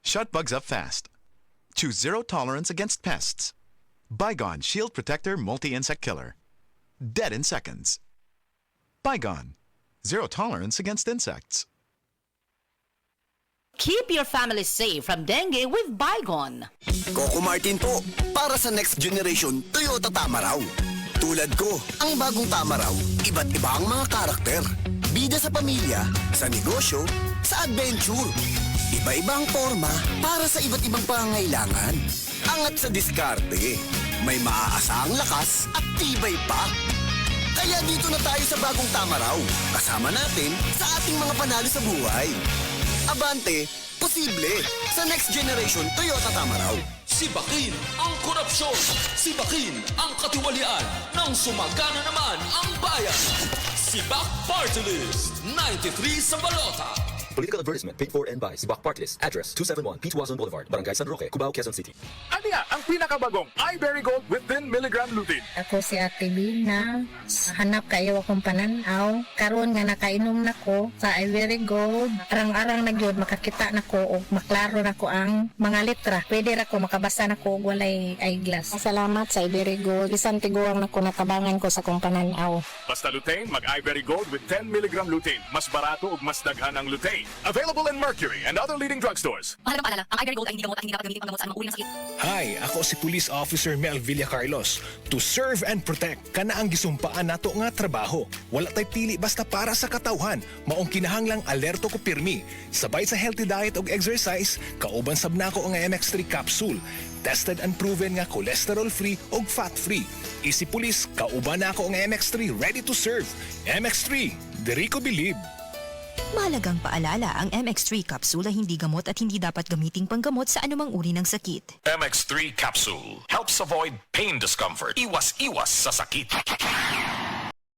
Shut bugs up fast. Choose zero tolerance against pests. Bygone Shield Protector Multi-Insect Killer. Dead in seconds. Bygone. Zero tolerance against insects. Keep your family safe from dengue with Bygone. Coco Martin po, para sa next generation Toyota Tamaraw. Tulad ko, ang bagong Tamaraw, iba't iba ang mga karakter. Bida sa pamilya, sa negosyo, sa adventure. Iba-ibang forma para sa iba't ibang pangangailangan. Angat sa diskarte, may maaasahang lakas at tibay pa. Kaya dito na tayo sa bagong Tamaraw. Kasama natin sa ating mga panalo sa buhay. Abante, posible sa next generation Toyota Tamaraw. Sibakin ang korupsyon! Sibakin ang katiwalian nang sumagana naman ang bayan! Sibak Party List 93 sa balota! Political advertisement paid for and by Sibak Party List. Address 271 P. Tuazon Boulevard, Barangay San Roque, Cubao, Quezon City. Ano nga ang pinakabagong iBerry Gold with 10 mg lutein? Ako si Ate Bina, hanap kayo akong pananaw. Karon nga nakainom nako sa iBerry Gold. Arang-arang na gyud makakita nako og maklaro nako ang mga litra. Pwede ra ko makabasa nako og walay eyeglass. Salamat sa iBerry Gold. Bisan tiguang nako natabangan ko sa akong pananaw. Basta lutein, mag iBerry Gold with 10 mg lutein. Mas barato ug mas daghan ang lutein. Available in Mercury and other leading drugstores. Mahal na paalala, ang iBerry Gold ay hindi gamot at hindi dapat gamitin panggamot sa anumang uri ng sakit. Hi, ako si Police Officer Mel Villacarlos. To serve and protect, kana ang gisumpaan nato nga trabaho. Wala tay pili basta para sa katawhan. Maong kinahanglang alerto ko pirmi. Sabay sa healthy diet ug exercise, kauban sab nako ang MX3 capsule. Tested and proven nga cholesterol-free ug fat-free. Isi Police, kauban nako ang MX3 ready to serve. MX3, diri ko believe. Mahalagang paalala, ang MX3 capsule ay hindi gamot at hindi dapat gamiting panggamot sa anumang uri ng sakit. MX3 capsule helps avoid pain discomfort. Iwas-iwas sa sakit.